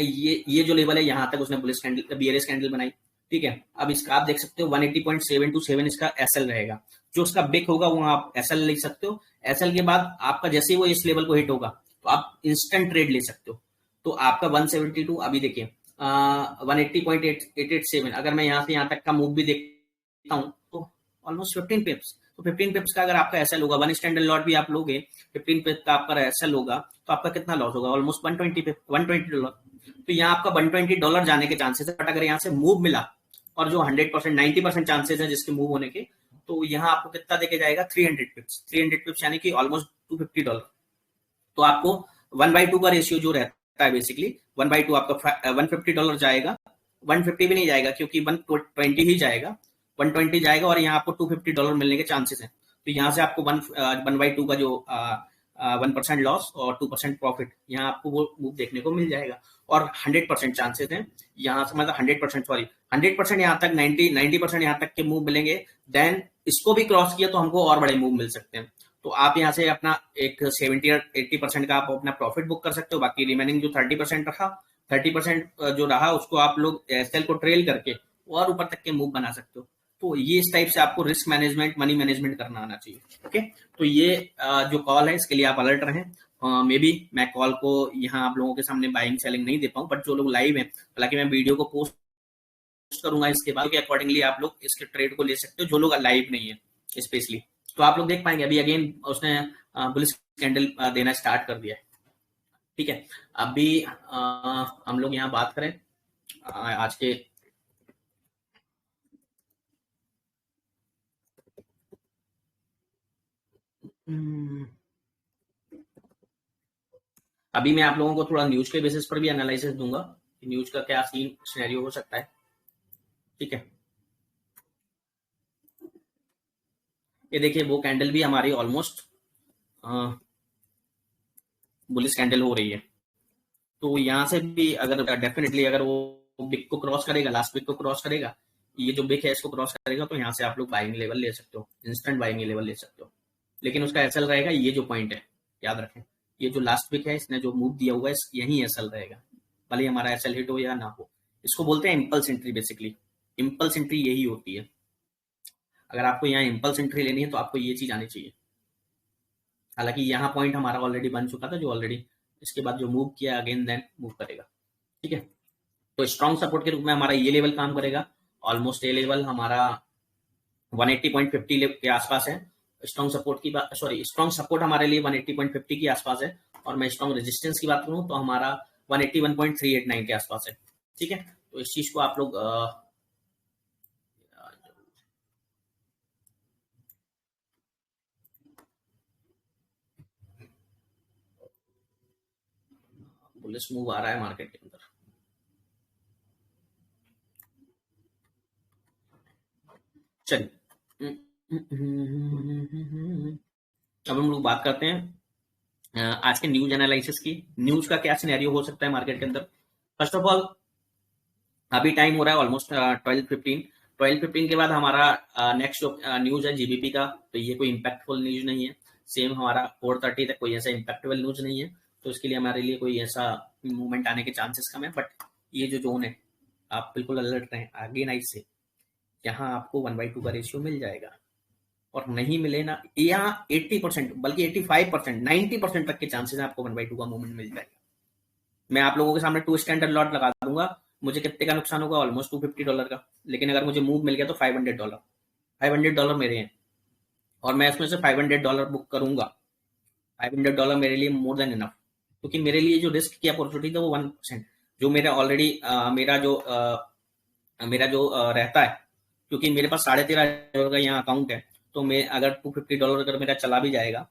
S1: ये जो लेवल है यहाँ तक उसने बुलिश कैंडल बियरिश कैंडल बनाई, ठीक है। अब इसका आप देख सकते हो 180.727 इसका एसएल रहेगा, जो उसका बिक होगा वो आप एसएल लिख सकते हो। एसएल के बाद आपका जैसे ही वो इस लेवल को हिट होगा तो आप इंस्टेंट ट्रेड ले सकते हो। तो आपका 172 अभी देखिए 180.887, अगर मैं यहाँ से यहाँ तक का मूव भी देखता हूँ तो ऑलमोस्ट 15 पिप्स। तो 15 पिप्स का अगर आपका एसएल होगा, 1 स्टैंडर्ड लॉट भी आप लोगे, 15 पिप्स का आपका एसएल होगा, तो आपका कितना लॉस होगा, ऑलमोस्ट 120 $120। तो यहाँ आपका $120 जाने के चांसेस है। बट अगर यहाँ से मूव मिला और जो 100% 90% चांसेस है जिसके मूव होने के, तो यहाँ आपको कितना देके जाएगा, 300 पिप्स। 300 पिप्स यानी कि ऑलमोस्ट $250। तो आपको 1/2 का रेशियो जो रहता है बेसिकली 1/2 आपका $150 जाएगा, 150 भी नहीं जाएगा क्योंकि 120 ही जाएगा, 120 जाएगा और यहाँ आपको $250 मिलने के चांसेस हैं। तो यहाँ से आपको 1/2 का जो 1% लॉस और 2% प्रॉफिट यहाँ आपको वो मूव देखने को मिल जाएगा। और 100% चांसेस हैं यहाँ से, मतलब 100% सॉरी 100% यहाँ तक 90% यहाँ तक के मूव मिलेंगे। देन इसको भी क्रॉस किया तो हमको और बड़े मूव मिल सकते हैं। तो आप यहाँ से अपना एक 70 और 80% का आप अपना प्रॉफिट बुक कर सकते हो। बाकी रिमेनिंग जो 30% रखा, 30% जो रहा उसको आप लोग एसएल को ट्रेल करके और ऊपर तक के मूव बना सकते हो। तो ये इस टाइप से आपको रिस्क मैनेजमेंट, मनी मैनेजमेंट करना आना चाहिए। ओके, तो ये जो कॉल है इसके लिए आप अलर्ट रहें। मे बी मैं कॉल को यहाँ आप लोगों के सामने बाइंग सेलिंग नहीं दे पाऊँ, बट जो लोग लाइव हैं, हालांकि मैं वीडियो को पोस्ट करूंगा इसके बाद, अकॉर्डिंगली आप लोग इसके ट्रेड को ले सकते हो जो लोग लाइव नहीं है स्पेशली। तो आप लोग देख पाएंगे अभी अगेन उसने बुलिश कैंडल देना स्टार्ट कर दिया है, ठीक है। अभी हम लोग यहाँ बात करें आज के अभी मैं आप लोगों को थोड़ा न्यूज के बेसिस पर भी एनालिसिस दूंगा कि न्यूज का क्या सीन सिनेरियो हो सकता है, ठीक है। ये देखिए वो कैंडल भी हमारी ऑलमोस्ट बुलिश कैंडल हो रही है। तो यहाँ से भी अगर डेफिनेटली अगर वो बिग को क्रॉस करेगा, लास्ट बिग को क्रॉस करेगा, ये जो बिग है इसको क्रॉस करेगा, तो यहाँ से आप लोग बाइंग लेवल ले सकते हो, इंस्टेंट बाइंग लेवल ले सकते हो। लेकिन उसका एसएल रहेगा, ये जो पॉइंट है याद रखें, ये जो लास्ट बिग है इसने जो मूव दिया हुआ है यही एसएल रहेगा, भले हमारा एसएल हिट हो या ना हो। इसको बोलते हैं impulse entry. Basically impulse entry यही होती है। अगर आपको यहाँ इम्पल्स एंट्री लेनी है तो आपको ये चीज आनी चाहिए। हालांकि यहाँ पॉइंट हमारा ऑलरेडी बन चुका था, जो ऑलरेडी इसके बाद जो मूव किया अगेन देन मूव करेगा, ठीक है। तो स्ट्रॉन्ग सपोर्ट के रूप में हमारा ये लेवल काम करेगा। ऑलमोस्ट ये लेवल हमारा 180.50 के आसपास है। स्ट्रॉन्ग सपोर्ट की बात, सॉरी स्ट्रॉन्ग सपोर्ट हमारे लिए 180.50 के आसपास है, और मैं स्ट्रॉन्ग रेजिस्टेंस की बात करूं तो हमारा 181.389 के आसपास है, ठीक है। तो इस चीज को आप लोग बुलिश मूव आ रहा है मार्केट के अंदर। चलिए अब हम लोग बात करते हैं आज के न्यूज एनालिसिस की। न्यूज का क्या सिनेरियो हो सकता है मार्केट के अंदर। फर्स्ट ऑफ ऑल अभी टाइम हो रहा है ऑलमोस्ट 12:15। 12:15 के बाद हमारा नेक्स्ट जो न्यूज है जीबीपी का, तो ये कोई इम्पैक्टफुल न्यूज नहीं है। सेम हमारा 4:30 तक कोई ऐसा इम्पैक्टेबल न्यूज नहीं है, तो इसके लिए हमारे लिए कोई ऐसा मूवमेंट आने के चांसेस कम है। बट ये जो जोन है आप बिल्कुल अलर्ट रहें। आगे नाइट से यहाँ आपको 1/2 का रेशियो मिल जाएगा, और नहीं मिले ना, यहाँ 80% बल्कि 85% 90% तक के चांसेस है आपको 1/2 का मूवमेंट मिल जाएगा। मैं आप लोगों के सामने 2 स्टैंडर्ड लॉट लगा दूंगा, मुझे कितने का नुकसान होगा, ऑलमोस्ट $250 का। लेकिन अगर मुझे मूव मिल गया तो $500 मेरे हैं, और मैं उसमें से $500 बुक करूंगा। $500 मेरे लिए मोर देन इनफ, क्योंकि मेरे लिए जो रिस्क की अपॉर्चुनिटी था वो 1%, जो मेरा ऑलरेडी मेरा जो रहता है, क्योंकि मेरे पास $13,500 का यहाँ अकाउंट है, तो मैं अगर $250 अगर मेरा चला भी जाएगा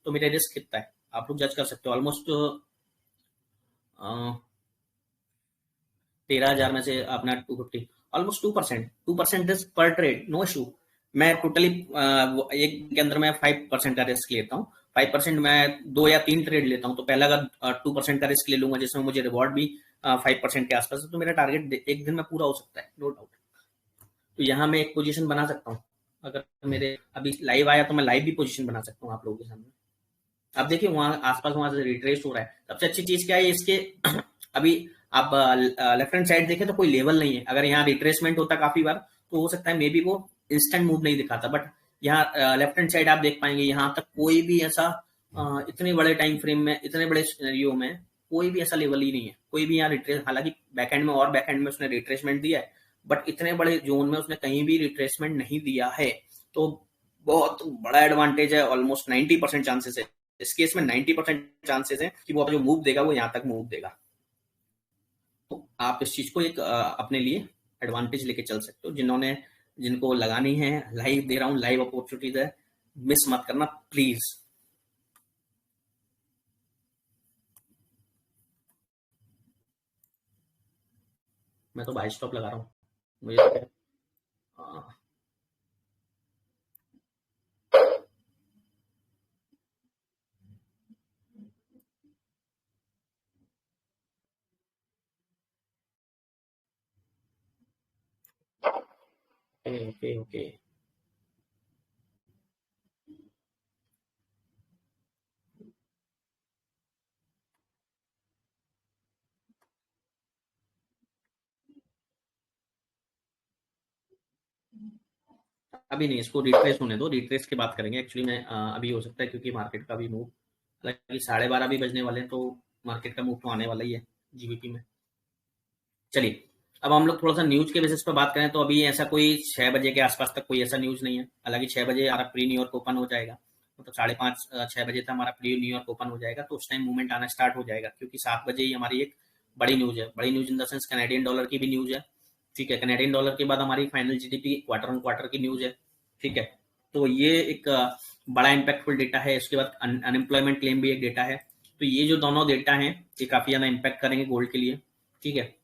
S1: तो मेरा रिस्क कितना है आप लोग जज कर सकते हो। ऑलमोस्ट 13,000 में से अपना 250, ऑलमोस्ट 2% रिस्क पर ट्रेड, नो इशू। मैं टोटली एक के अंदर मैं 5% का रिस्क लेता हूँ। 5% मैं 2 या 3 ट्रेड लेता हूँ, तो पहला अगर 2% का रिस्क ले लूंगा जिसमें मुझे रिवॉर्ड भी 5% के आसपास है, तो मेरा टारगेट एक दिन में पूरा हो सकता है, नो डाउट। तो यहाँ मैं एक पोजीशन बना सकता हूँ, अगर मेरे अभी लाइव आया तो मैं लाइव भी पोजीशन बना सकता हूँ आप लोगों के सामने। अब देखिए वहां आसपास वहां से रिट्रेस हो रहा है। सबसे अच्छी चीज क्या है इसके अभी आप लेफ्ट हैंड साइड देखें तो कोई लेवल नहीं है। अगर यहाँ रिट्रेसमेंट होता काफी बार तो हो सकता है मे बी वो इंस्टेंट मूव नहीं दिखाता, बट यहाँ लेफ्ट हैंड साइड आप देख पाएंगे यहाँ तक कोई भी ऐसा इतने बड़े टाइम फ्रेम में, इतने बड़े सिनेरियो में कोई भी ऐसा लेवल ही नहीं है, कोई भी यहाँ रिट्रेस। हालांकि बैकएंड में और बैकएंड में उसने रिट्रेसमेंट दिया है, बट इतने बड़े जोन में उसने कहीं भी रिट्रेसमेंट नहीं दिया है, तो बहुत बड़ा एडवांटेज है। ऑलमोस्ट 90% चांसेस है इस केस में, 90% चांसेस है कि वो जो मूव देगा वो यहाँ तक मूव देगा। तो आप इस चीज को एक अपने लिए एडवांटेज लेके चल सकते हो। जिनको लगानी है, लाइव दे रहा हूँ, लाइव अपॉर्चुनिटीज है, मिस मत करना प्लीज। मैं तो बाई स्टॉप लगा रहा हूँ, मुझे तो ओके ओके ओके। अभी नहीं, इसको रिट्रेस होने दो, रिट्रेस की बात करेंगे एक्चुअली। मैं अभी हो सकता है क्योंकि मार्केट का भी मूव, हालांकि 12:30 भी बजने वाले हैं, तो मार्केट का मूव तो आने वाला ही है जीबीपी में। चलिए अब हम लोग थोड़ा सा न्यूज के बेसिस पर बात करें, तो अभी ऐसा कोई 6 बजे के आसपास तक कोई ऐसा न्यूज नहीं है। हालांकि 6 बजे हमारा प्री न्यूयॉर्क ओपन हो जाएगा, मतलब 5:30 6 बजे तक हमारा प्री न्यूयॉर्क ओपन हो जाएगा, तो उस टाइम मूवमेंट आना स्टार्ट हो जाएगा, क्योंकि 7 बजे ही हमारी एक बड़ी न्यूज है। बड़ी news in the sense Canadian dollar की भी न्यूज है, ठीक है। कैनेडियन डॉलर के बाद हमारी final GDP quarter on quarter की न्यूज है, ठीक है। तो ये एक बड़ा इम्पैक्टफुल डेटा है। उसके बाद अनएम्प्लॉयमेंट क्लेम भी एक डेटा है। तो ये जो दोनों डेटा हैं ये काफी ज्यादा इम्पैक्ट करेंगे गोल्ड के लिए, ठीक है।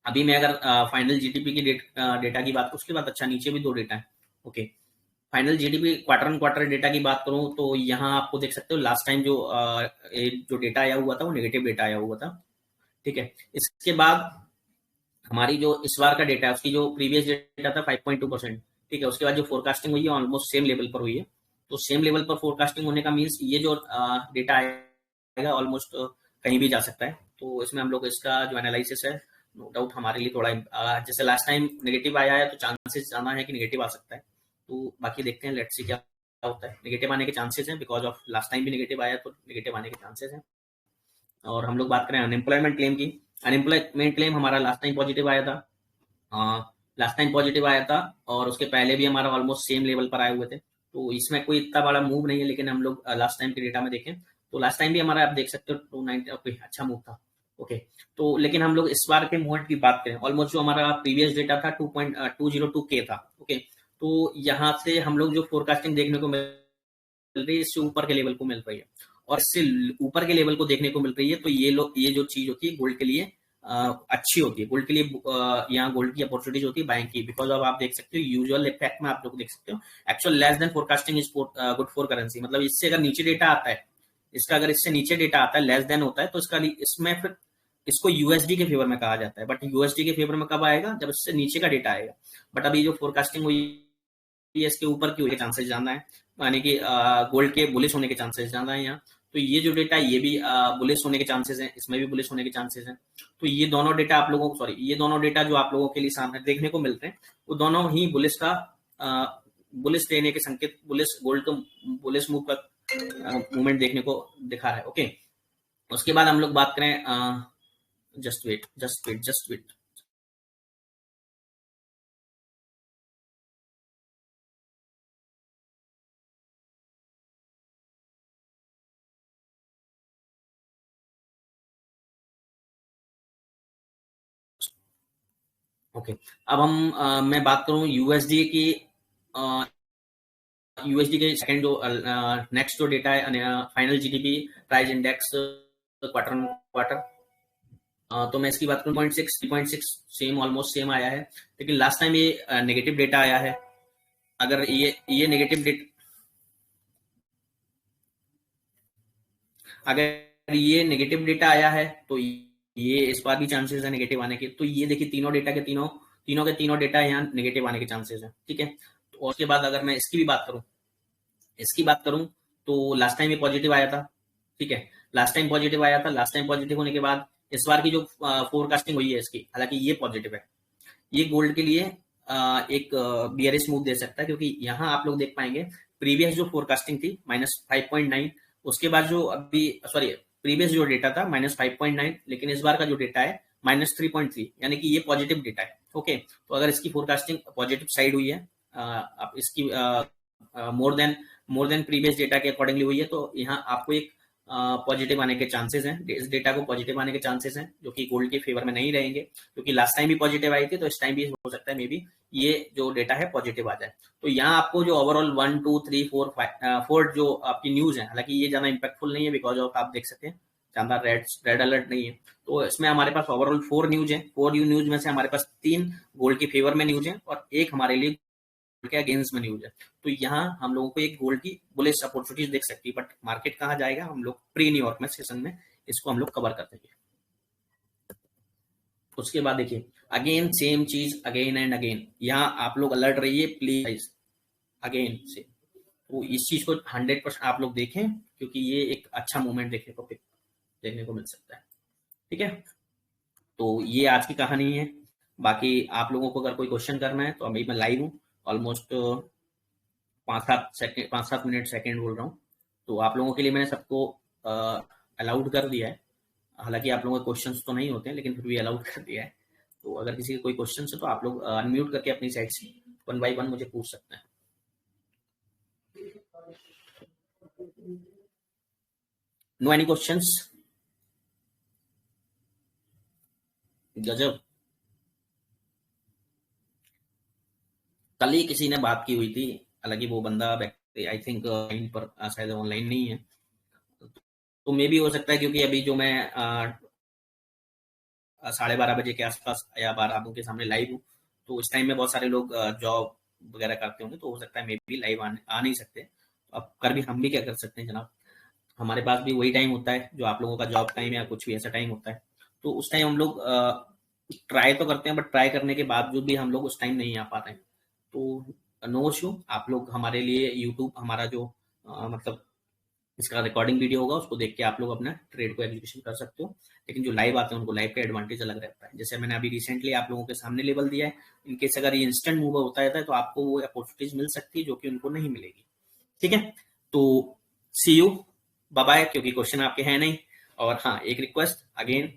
S1: अभी मैं अगर फाइनल जीडीपी की डेटा की बात, उसके बाद अच्छा नीचे भी 2 डेटा है, okay. Final GDP quarter on quarter data की बात करूं तो यहाँ आपको देख सकते हो लास्ट टाइम जो डेटा आया हुआ था वो नेगेटिव डेटा आया हुआ था, ठीक है। इसके बाद हमारी जो इस बार का डेटा है उसकी जो प्रीवियस डेटा था 5.2%, ठीक है। उसके बाद जो फोरकास्टिंग हुई है ऑलमोस्ट सेम लेवल पर हुई है। तो सेम लेवल पर फोरकास्टिंग होने का मीन्स ये जो डेटा आएगा ऑलमोस्ट कहीं भी जा सकता है। तो इसमें हम लोग इसका जो एनालिसिस है, नो डाउट हमारे लिए थोड़ा जैसे लास्ट टाइम नेगेटिव आया है तो चांसेस ज्यादा है कि नेगेटिव आ सकता है। तो बाकी देखते हैं, लेट्स सी क्या होता है। नेगेटिव आने के चांसेस हैं बिकॉज ऑफ लास्ट टाइम भी नेगेटिव आया, तो नेगेटिव आने के चांसेस हैं। और हम लोग बात करें अनएम्प्लॉयमेंट क्लेम की, अनएम्प्लॉयमेंट क्लेम हमारा लास्ट टाइम पॉजिटिव आया था, लास्ट टाइम पॉजिटिव आया था, और उसके पहले भी हमारा ऑलमोस्ट सेम लेवल पर आए हुए थे। तो इसमें कोई इतना बड़ा मूव नहीं है, लेकिन हम लोग लास्ट टाइम के डेटा में देखें तो लास्ट टाइम भी हमारा आप देख सकते हो 290 ओके अच्छा मूव था, ओके। तो लेकिन हम लोग इस बार के मूवमेंट की बात करें, ऑलमोस्ट जो हमारा प्रीवियस डेटा था 2.202 था, ओके। तो यहाँ से हम लोग जो फोरकास्टिंग देखने को मिल रही है इससे ऊपर के लेवल को मिल रही है, और इससे ऊपर के लेवल को देखने को मिल रही है। तो ये जो चीज होती है गोल्ड के लिए अच्छी होती है। गोल्ड के लिए यहाँ गोल्ड की अपॉर्चुनिटीज होती है बाइंग की, बिकॉज अब आप देख सकते हो यूजुअल इफेक्ट में आप लोग देख सकते हो actual less than forecasting is good for currency. मतलब इससे अगर नीचे डेटा आता है, इसका अगर इससे नीचे डेटा आता है, लेस देन होता है, तो इसमें फिर इसको यूएसडी के फेवर में कहा जाता है। बट यूएसडी के फेवर में कब आएगा, जब इससे नीचे का डेटा आएगा। बट अभी जो फोरकास्टिंग हुई है इसके ऊपर की हुई के चांसेस ज्यादा है, यानी कि गोल्ड के बुलिश होने के चांसेस ज्यादा है यहाँ। तो ये जो डेटा ये भी बुलिश होने के चांसेस हैं, इसमें भी बुलिश होने के चांसेस हैं। तो ये दोनों डेटा आप लोगों को जो आप लोगों के लिए सामने देखने को मिलते हैं वो दोनों ही बुलिश का बुलिश लेने के संकेत, बुलिश गोल्ड को बुलिश मूव का मूवमेंट देखने को दिखा रहा है। ओके, उसके बाद हम लोग बात करें, just wait just wait just wait. Okay, अब मैं बात करूं यूएसडी की। यूएसडी के सेकंड जो नेक्स्ट जो डेटा है, final GDP price index quarter quarter, तो मैं इसकी बात करूं 3.6 सेम, ऑलमोस्ट सेम आया है, लेकिन लास्ट टाइम ये नेगेटिव डेटा आया है। अगर ये नेगेटिव डेटा, अगर ये नेगेटिव डेटा आया है तो ये इस बार भी चांसेस है नेगेटिव आने के। तो ये देखिए तीनों डेटा के तीनों डेटा यहाँ नेगेटिव आने के चांसेस है। ठीक है, तो उसके बाद अगर मैं इसकी बात करूं तो लास्ट टाइम ये पॉजिटिव आया था। ठीक है, लास्ट टाइम पॉजिटिव आया था। लास्ट टाइम पॉजिटिव होने के बाद इस बार की जो फोरकास्टिंग हुई है इसकी, हालांकि ये पॉजिटिव है, ये गोल्ड के लिए एक बियरिश मूव दे सकता है, क्योंकि यहाँ आप लोग देख पाएंगे प्रीवियस जो फोरकास्टिंग थी -5.9, उसके बाद जो अभी प्रीवियस जो डेटा था -5.9, लेकिन इस बार का जो डेटा है -3.3, यानी कि ये पॉजिटिव डेटा है। ओके, तो अगर इसकी फोरकास्टिंग पॉजिटिव साइड हुई है, आप इसकी मोर देन प्रीवियस डेटा के अकॉर्डिंगली हुई है, तो यहाँ आपको एक पॉजिटिव आने के चांसेस हैं, इस डेटा को पॉजिटिव आने के चांसेस हैं, जो कि गोल्ड के फेवर में नहीं रहेंगे, क्योंकि लास्ट टाइम भी पॉजिटिव आई थी, तो इस टाइम भी हो सकता है मे बी ये जो डेटा है पॉजिटिव आ जाए। तो यहाँ आपको जो ओवरऑल 1 2 3 4 4 जो आपकी न्यूज है, हालांकि ये ज्यादा इंपैक्टफुल नहीं है, बिकॉज ऑफ आप देख सकते हैं ज्यादा रेड अलर्ट नहीं है। तो इसमें हमारे पास ओवरऑल 4 न्यूज है। 4 न्यूज में से हमारे पास 3 गोल्ड के फेवर में न्यूज है और एक हमारे लिए के अगेंस्ट में न्यूज है। तो यहाँ हम लोगों को एक गोल्ड की बुलिश अपॉर्चुनिटीज देख सकती है, बट मार्केट कहाँ जाएगा हम लोग प्री न्यूयॉर्क में सेशन में इसको हम लोग कवर करते हैं। उसके बाद देखिए अगेन सेम चीज, अगेन एंड अगेन, यहाँ आप लोग अलर्ट रहिए प्लीज अगेन से। तो इस चीज को 100% आप लोग देखें, क्योंकि ये एक अच्छा मूवमेंट देखने को मिल सकता है। ठीक है, तो ये आज की कहानी है। बाकी आप लोगों को अगर कोई क्वेश्चन करना है तो अभी मैं लाइव हूँ, ऑलमोस्ट 5-7 मिनट सेकेंड बोल रहा हूँ, तो आप लोगों के लिए मैंने सबको अलाउड कर दिया है। हालांकि आप लोगों के क्वेश्चंस तो नहीं होते हैं, लेकिन फिर भी अलाउड कर दिया है। तो अगर किसी के कोई क्वेश्चन है तो आप लोग अनम्यूट करके अपनी साइड से 1 बाय 1 मुझे पूछ सकते हैं। No any questions? गजब, कल ही किसी ने बात की हुई थी, हालांकि वो बंदा आई थिंक पर शायद ऑनलाइन नहीं है, तो मे भी हो सकता है, क्योंकि अभी जो मैं 12:30 बजे के आसपास या 12 के सामने लाइव हूँ, तो उस टाइम में बहुत सारे लोग जॉब वगैरह करते होंगे, तो हो सकता है मे भी लाइव आ नहीं सकते। तो अब कर भी हम भी क्या कर सकते हैं जनाब, हमारे पास भी वही टाइम होता है जो आप लोगों का जॉब टाइम या कुछ भी ऐसा टाइम होता है। तो उस टाइम हम लोग ट्राई तो करते हैं, बट ट्राई करने के बावजूद भी हम लोग उस टाइम नहीं आ पाते हैं। तो नो इशू, आप लोग हमारे लिए यूट्यूब हमारा जो मतलब इसका रिकॉर्डिंग वीडियो होगा उसको देख के आप लोग अपना ट्रेड को एग्जीक्यूशन कर सकते हो, लेकिन जो लाइव आते हैं उनको लाइव का एडवांटेज अलग रहता है। जैसे मैंने अभी रिसेंटली आप लोगों के सामने लेवल दिया है, इनकेस अगर ये इंस्टेंट मूव होता है तो आपको वो अपॉर्चुनिटीज मिल सकती है जो कि उनको नहीं मिलेगी। ठीक है, तो सी यू, बाय बाय, क्योंकि क्वेश्चन आपके हैं नहीं। और हाँ, एक रिक्वेस्ट अगेन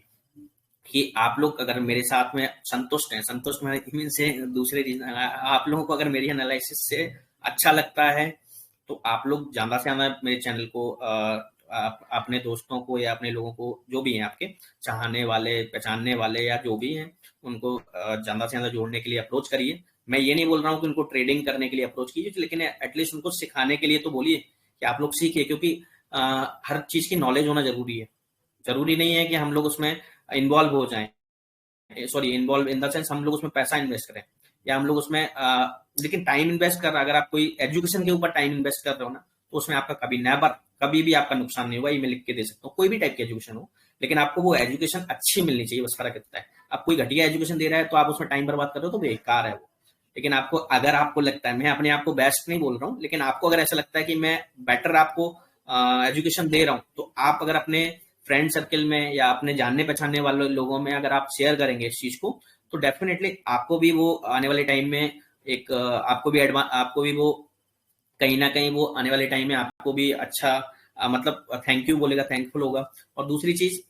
S1: कि आप लोग अगर मेरे साथ में संतुष्ट हैं, संतुष्ट मीन से दूसरे रीजन, आप लोगों को अगर मेरी एनालिसिस से अच्छा लगता है तो आप लोग ज्यादा से ज्यादा मेरे चैनल को अपने दोस्तों को या अपने लोगों को जो भी हैं आपके चाहने वाले, पहचानने वाले या जो भी हैं, उनको ज्यादा से ज्यादा जोड़ने के लिए अप्रोच करिए। मैं ये नहीं बोल रहा हूँ कि उनको ट्रेडिंग करने के लिए अप्रोच कीजिए, लेकिन एटलीस्ट उनको सिखाने के लिए तो बोलिए कि आप लोग सीखिए, क्योंकि हर चीज की नॉलेज होना जरूरी है। जरूरी नहीं है कि हम लोग उसमें इन्वॉल्व हो जाएं, sorry involve in the sense हम लोग उसमें पैसा इन्वेस्ट करें या हम लोग उसमें लेकिन टाइम इन्वेस्ट कर रहा, अगर आप कोई एजुकेशन के ऊपर टाइम इन्वेस्ट कर रहे हो ना, तो उसमें आपका कभी भी आपका नुकसान नहीं होगा। ये मैं लिख के दे सकता हूँ, कोई भी टाइप की एजुकेशन हो, लेकिन आपको वो एजुकेशन अच्छी मिलनी चाहिए, बस फर्क इतना है। आप कोई घटिया एजुकेशन दे रहा है तो आप उसमें टाइम बर्बाद कर रहे हो तो बेकार है वो। लेकिन आपको अगर आपको लगता है, मैं अपने आप को बेस्ट नहीं बोल रहा हूँ, लेकिन आपको अगर ऐसा लगता है कि मैं बेटर आपको एजुकेशन दे रहा हूँ, तो आप अगर अपने फ्रेंड सर्किल में या अपने जानने पहचानने वाले लोगों में अगर आप शेयर करेंगे इस चीज को, तो डेफिनेटली आपको भी वो आने वाले टाइम में एक आपको भी वो कहीं ना कहीं वो आने वाले टाइम में आपको भी अच्छा मतलब थैंक यू बोलेगा, थैंकफुल होगा। और दूसरी चीज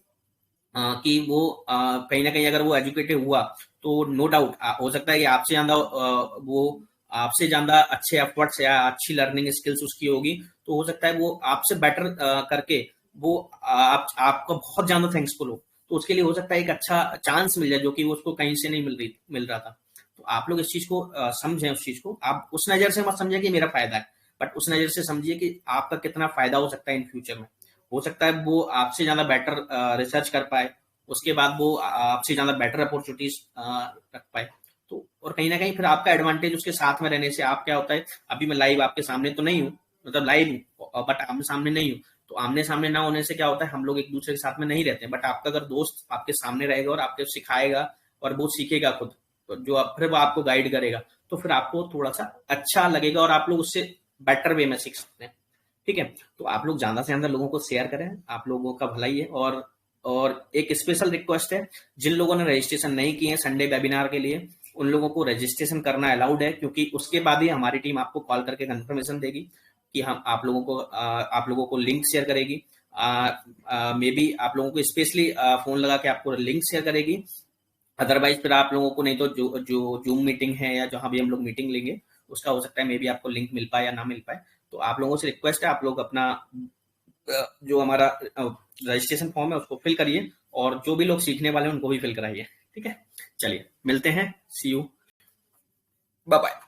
S1: कि वो कहीं ना कहीं अगर वो एजुकेटेड हुआ तो नो डाउट हो सकता है कि आपसे ज्यादा वो आपसे ज्यादा अच्छे एफर्ट्स या अच्छी लर्निंग स्किल्स उसकी होगी, तो हो सकता है वो आपसे बेटर करके वो आपको बहुत ज्यादा थैंक्सफुल हो। तो उसके लिए हो सकता है एक अच्छा चांस मिल जाए जो कि वो उसको कहीं से नहीं मिल रहा था। तो आप लोग इस चीज को समझें, उस चीज को आप उस नजर से मत समझे कि मेरा फायदा है, बट उस नजर से समझिए कि आपका कितना फायदा हो सकता है इन फ्यूचर में। हो सकता है वो आपसे ज्यादा बेटर रिसर्च कर पाए, उसके बाद वो आपसे ज्यादा बेटर अपॉर्चुनिटीज रख पाए। तो और कहीं ना कहीं फिर आपका एडवांटेज उसके साथ में रहने से आप क्या होता है, अभी मैं लाइव आपके सामने तो नहीं हूँ, मतलब लाइव हूँ बट आमने सामने नहीं हूँ। तो आमने सामने ना होने से क्या होता है, हम लोग एक दूसरे के साथ में नहीं रहते, बट आपका अगर दोस्त आपके सामने रहेगा और आपको सिखाएगा और वो सीखेगा खुद, तो जो फिर वो आपको गाइड करेगा, तो फिर आपको थोड़ा सा अच्छा लगेगा और आप लोग उससे बेटर वे में सीख सकते हैं। ठीक है, तो आप लोग ज्यादा से ज्यादा लोगों को शेयर करें, आप लोगों का भला ही है। और एक स्पेशल रिक्वेस्ट है, जिन लोगों ने रजिस्ट्रेशन नहीं किए हैं संडे वेबिनार के लिए, उन लोगों को रजिस्ट्रेशन करना अलाउड है, क्योंकि उसके बाद ही हमारी टीम आपको कॉल करके कंफर्मेशन देगी कि हम आप लोगों को लिंक शेयर करेगी। मे बी आप लोगों को स्पेशली फोन लगा के आपको लिंक शेयर करेगी। अदरवाइज फिर आप लोगों को नहीं तो जो जो जूम मीटिंग है या जहां भी हम लोग मीटिंग लेंगे, उसका हो सकता है मे बी आपको लिंक मिल पाए या ना मिल पाए। तो आप लोगों से रिक्वेस्ट है, आप लोग अपना जो हमारा रजिस्ट्रेशन फॉर्म है उसको फिल करिए, और जो भी लोग सीखने वाले हैं उनको भी फिल कराइए। ठीक है, चलिए मिलते हैं, सी यू, बाय बाय।